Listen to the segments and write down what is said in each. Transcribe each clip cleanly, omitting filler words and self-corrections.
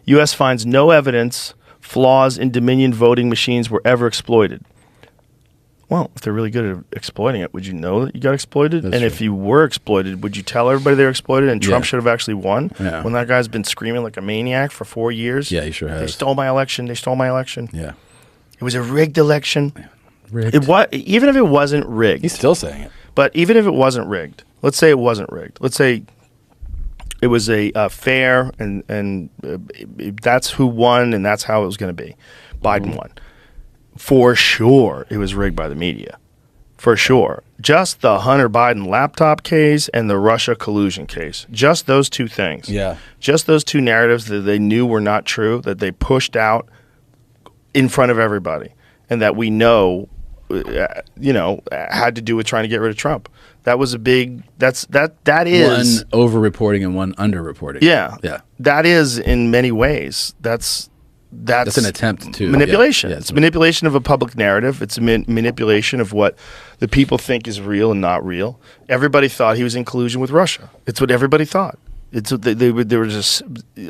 U.S. finds no evidence flaws in Dominion voting machines were ever exploited. Well, if they're really good at exploiting it, would you know that you got exploited? That's and true. if you were exploited, would you tell everybody they were exploited and Trump should have actually won? Yeah. When that guy's been screaming like a maniac for 4 years? Yeah, he sure has. They stole my election. They stole my election. Yeah. It was a rigged election. Rigged. Even if it wasn't rigged. He's still saying it. But even if it wasn't rigged, let's say it wasn't rigged. Let's say it was a fair and that's who won and that's how it was going to be. Biden won. For sure, it was rigged by the media. For sure. Just the Hunter Biden laptop case and the Russia collusion case. Just those two things. Yeah. Just those two narratives that they knew were not true, that they pushed out in front of everybody, and that we know, had to do with trying to get rid of Trump. That was a big. That is one over-reporting and one under-reporting. Yeah. Yeah. That is in many ways. That's an attempt to manipulation. Yeah. It's manipulation of a public narrative. It's a manipulation of what the people think is real and not real. Everybody thought he was in collusion with Russia. It's what everybody thought. It's they were just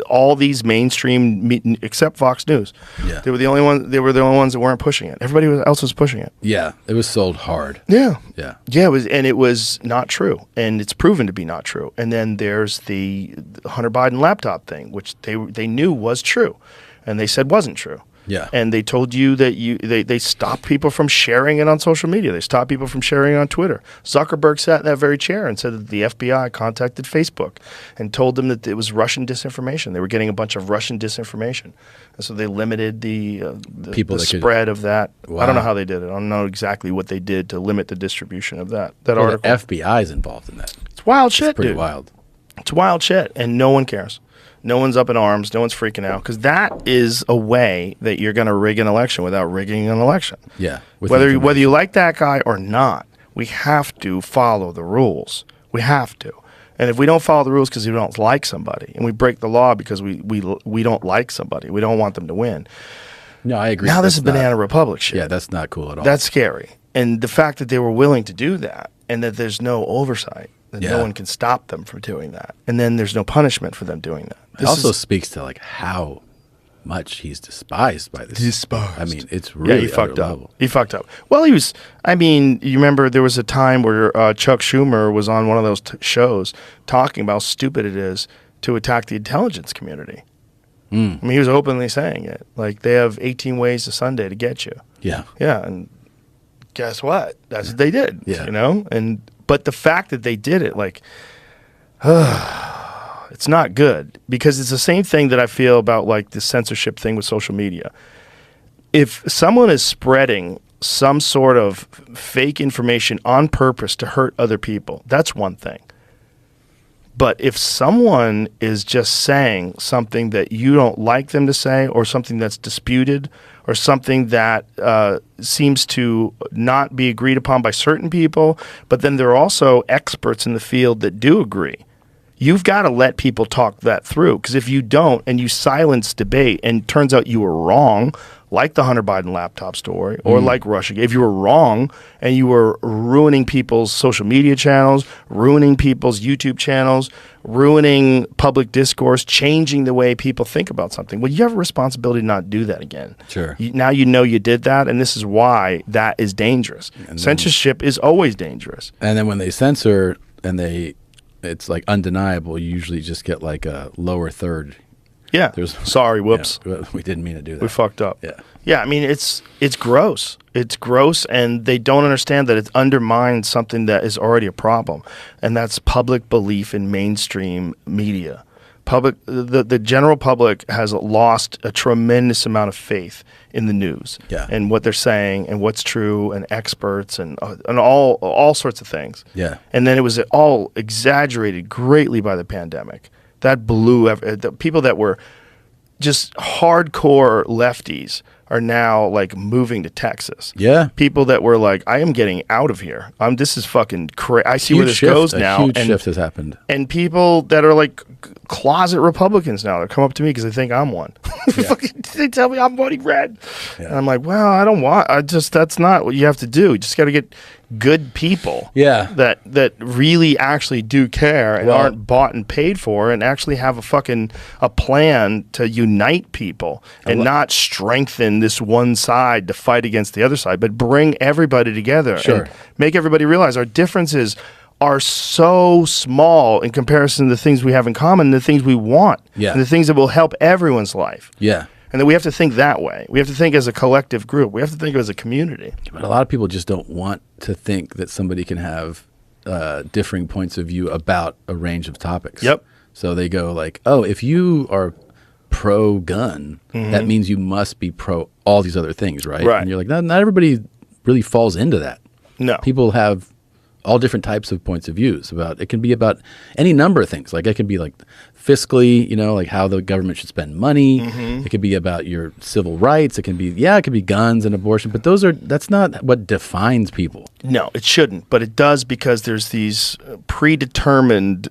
all these mainstream except Fox News. Yeah. They were the only one. They were the only ones that weren't pushing it. Everybody else was pushing it. Yeah. It was sold hard. Yeah. Yeah. Yeah, it was not true, and it's proven to be not true. And then there's the Hunter Biden laptop thing, which they knew was true, and they said wasn't true. Yeah. And they told you that they stopped people from sharing it on social media. They stopped people from sharing it on Twitter. Zuckerberg sat in that very chair and said that the FBI contacted Facebook and told them that it was Russian disinformation. They were getting a bunch of Russian disinformation. And so they limited the spread of that. Wow. I don't know how they did it. I don't know exactly what they did to limit the distribution of that article. The FBI is involved in that. It's wild shit, It's pretty dude. wild. It's wild shit, and no one cares. No one's up in arms. No one's freaking out, because that is a way that you're going to rig an election without rigging an election. Yeah. Whether you like that guy or not, we have to follow the rules. We have to. And if we don't follow the rules because we don't like somebody, and we break the law because we don't like somebody, we don't want them to win. No, I agree. Now this is That's banana republic shit. Yeah, that's not cool at all. That's scary. And the fact that they were willing to do that, and that there's no oversight, that no one can stop them from doing that, and then there's no punishment for them doing that. It also speaks to how much he's despised by this. Despised. I mean, it's really he fucked up. level. He fucked up. Well, he was. I mean, you remember there was a time where Chuck Schumer was on one of those shows talking about how stupid it is to attack the intelligence community. I mean, he was openly saying it. Like, they have 18 ways a Sunday to get you. Yeah. Yeah, and guess what? That's what they did. Yeah. But the fact that they did it, it's not good, because it's the same thing that I feel about the censorship thing with social media. If someone is spreading some sort of fake information on purpose to hurt other people, that's one thing. But if someone is just saying something that you don't like them to say, or something that's disputed, or something that seems to not be agreed upon by certain people, but then there are also experts in the field that do agree, you've got to let people talk that through. Because if you don't, and you silence debate, and it turns out you were wrong, like the Hunter Biden laptop story, or like Russia, if you were wrong and you were ruining people's social media channels, ruining people's YouTube channels, ruining public discourse, changing the way people think about something, well, you have a responsibility to not do that again. Sure. Now you know you did that, and this is why that is dangerous. Censorship is always dangerous. And then when they censor and it's undeniable, you usually just get a lower third. Yeah. Sorry, whoops. Yeah, we didn't mean to do that. We fucked up. Yeah. Yeah, I mean, it's gross. It's gross, and they don't understand that it undermines something that is already a problem, and that's public belief in mainstream media. The general public has lost a tremendous amount of faith in the news, and what they're saying, and what's true, and experts, and all sorts of things. Yeah. And then it was all exaggerated greatly by the pandemic. That blew the people that were just hardcore lefties are now like moving to Texas. Yeah. People that were like, I am getting out of here. This is fucking crazy. I see where this goes now. A huge shift has happened. And people that are like closet Republicans now, they come up to me because they think I'm one. They tell me I'm voting red. And I'm like, well, that's not what you have to do. You just got to get good people that really actually do care and aren't bought and paid for, and actually have a plan to unite people and not strengthen this one side to fight against the other side, but bring everybody together and make everybody realize our differences are so small in comparison to the things we have in common, the things we want, and the things that will help everyone's life. Yeah. And that we have to think that way. We have to think as a collective group. We have to think as a community. But a lot of people just don't want to think that somebody can have differing points of view about a range of topics. Yep. So they go like, oh, if you are pro-gun, that means you must be pro all these other things, right? Right. And you're like, not everybody really falls into that. No. People have all different types of points of views about it. Can be about any number of things. Like it can be like fiscally, like how the government should spend money. It could be about your civil rights. It can be guns and abortion, but that's not what defines people. No, it shouldn't, but it does, because there's these predetermined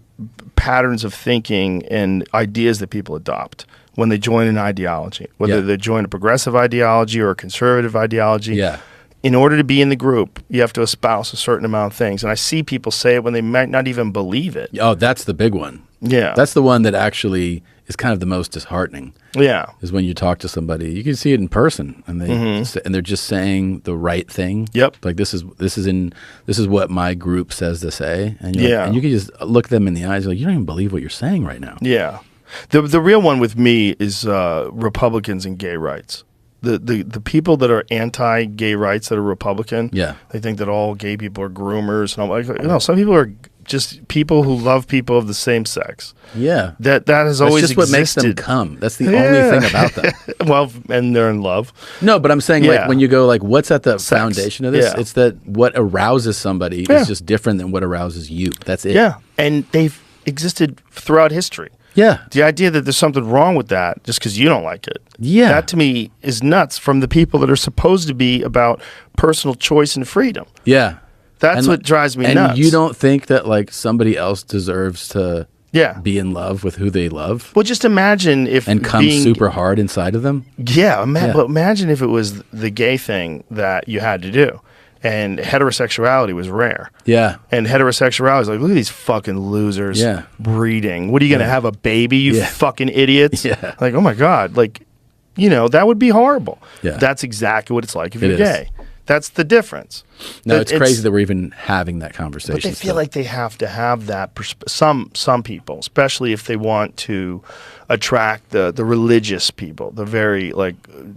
patterns of thinking and ideas that people adopt when they join an ideology, whether they join a progressive ideology or a conservative ideology. Yeah. In order to be in the group, you have to espouse a certain amount of things. And I see people say it when they might not even believe it. Oh, that's the big one. Yeah. That's the one that actually is kind of the most disheartening. Yeah. Is when you talk to somebody, you can see it in person, and they're just saying the right thing. Yep. Like this is what my group says to say, and and you can just look them in the eyes, like, you don't even believe what you're saying right now. Yeah. The real one with me is Republicans and gay rights. The people that are anti-gay rights that are Republican, they think that all gay people are groomers. And I'm like, no, some people are just people who love people of the same sex. Yeah. That has always existed. That's just what makes them come. That's the only thing about them. Well, and they're in love. No, but I'm saying like when you go like, what's at the foundation of this? It's that what arouses somebody is just different than what arouses you. That's it. Yeah. And they've existed throughout history. Yeah. The idea that there's something wrong with that just because you don't like it. Yeah. That to me is nuts from the people that are supposed to be about personal choice and freedom. Yeah. That's what drives me nuts. And you don't think that like somebody else deserves to be in love with who they love? Well, just imagine if and come super hard inside of them? Yeah. But imagine if it was the gay thing that you had to do. And heterosexuality was rare. Yeah. And heterosexuality is like, look at these fucking losers breeding. What are you going to have a baby, you fucking idiots? Yeah. Like, oh my God. Like, that would be horrible. Yeah. That's exactly what it's like if you're gay. That's the difference. No, it's crazy that we're even having that conversation. But they feel like they have to have that. Some people, especially if they want to attract the religious people, the very like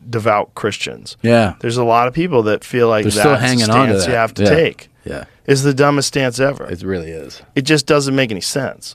devout Christians. Yeah, there's a lot of people that feel like they're still hanging on to that. You have to take. Yeah, is the dumbest stance ever. It really is. It just doesn't make any sense.